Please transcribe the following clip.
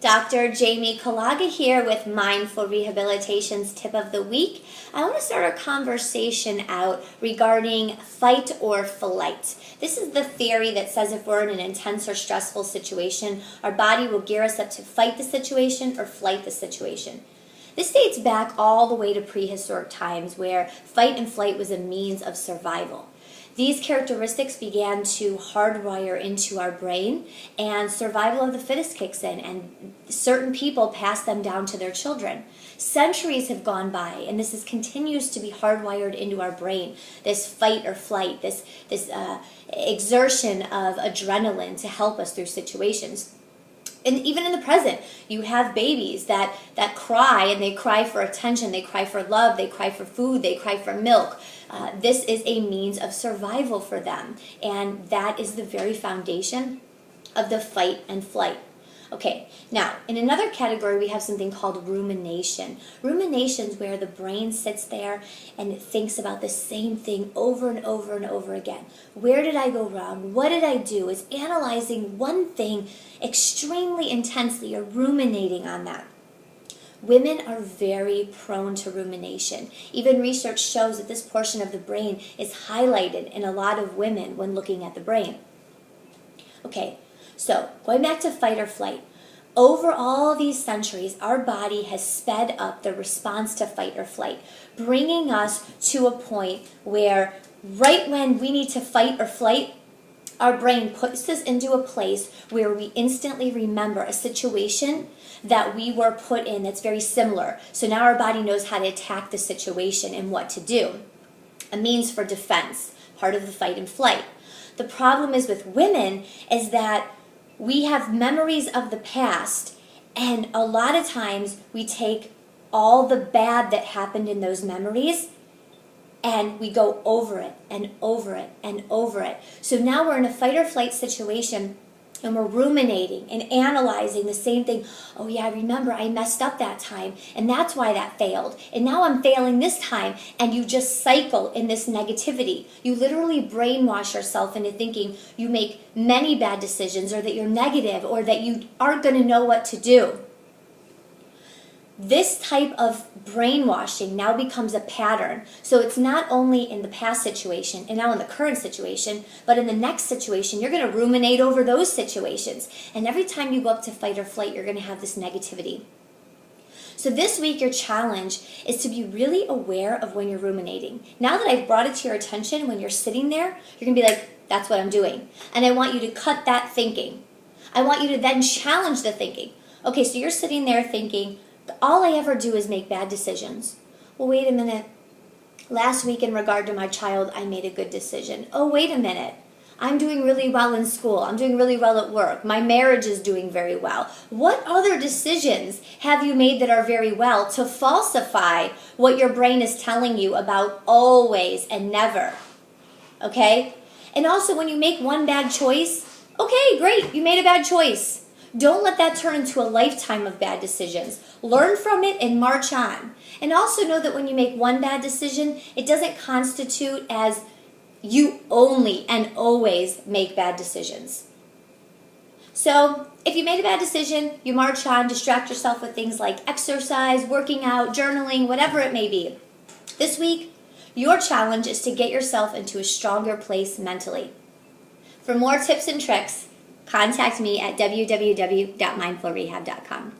Dr. Jamie Kulaga here with Mindful Rehabilitation's Tip of the Week. I want to start a conversation out regarding fight or flight. This is the theory that says if we're in an intense or stressful situation, our body will gear us up to fight the situation or flight the situation. This dates back all the way to prehistoric times where fight and flight was a means of survival. These characteristics began to hardwire into our brain, and survival of the fittest kicks in, and certain people pass them down to their children. Centuries have gone by, and this continues to be hardwired into our brain, this fight or flight, this exertion of adrenaline to help us through situations. And even in the present, you have babies that cry, and they cry for attention, they cry for love, they cry for food, they cry for milk. This is a means of survival for them, and that is the very foundation of the fight and flight. Okay, now, in another category, we have something called rumination. Rumination is where the brain sits there and it thinks about the same thing over and over and over again. Where did I go wrong? What did I do? It's analyzing one thing extremely intensely or ruminating on that. Women are very prone to rumination. Even research shows that this portion of the brain is highlighted in a lot of women when looking at the brain. Okay, so going back to fight or flight. Over all these centuries, our body has sped up the response to fight or flight, bringing us to a point where right when we need to fight or flight, our brain puts us into a place where we instantly remember a situation that we were put in that's very similar. So now our body knows how to attack the situation and what to do. A means for defense, part of the fight and flight. The problem is with women is that we have memories of the past, and a lot of times we take all the bad that happened in those memories and we go over it and over it and over it. So now we're in a fight or flight situation and we're ruminating and analyzing the same thing. Oh yeah, I remember I messed up that time and that's why that failed. And now I'm failing this time, and you just cycle in this negativity. You literally brainwash yourself into thinking you make many bad decisions, or that you're negative, or that you aren't going to know what to do. This type of brainwashing now becomes a pattern. So it's not only in the past situation and now in the current situation, but in the next situation, you're going to ruminate over those situations. And every time you go up to fight or flight, you're going to have this negativity. So this week, your challenge is to be really aware of when you're ruminating. Now that I've brought it to your attention, when you're sitting there, you're going to be like, that's what I'm doing. And I want you to cut that thinking. I want you to then challenge the thinking. Okay, so you're sitting there thinking, all I ever do is make bad decisions. Well, wait a minute. Last week in regard to my child, I made a good decision. Oh, wait a minute. I'm doing really well in school. I'm doing really well at work. My marriage is doing very well. What other decisions have you made that are very well to falsify what your brain is telling you about always and never? Okay? And also, when you make one bad choice, okay, great, you made a bad choice. Don't let that turn into a lifetime of bad decisions. Learn from it and march on. And also know that when you make one bad decision, it doesn't constitute as you only and always make bad decisions. So if you made a bad decision, you march on, distract yourself with things like exercise, working out, journaling, whatever it may be. This week, your challenge is to get yourself into a stronger place mentally. For more tips and tricks, contact me at www.mindfulrehab.com.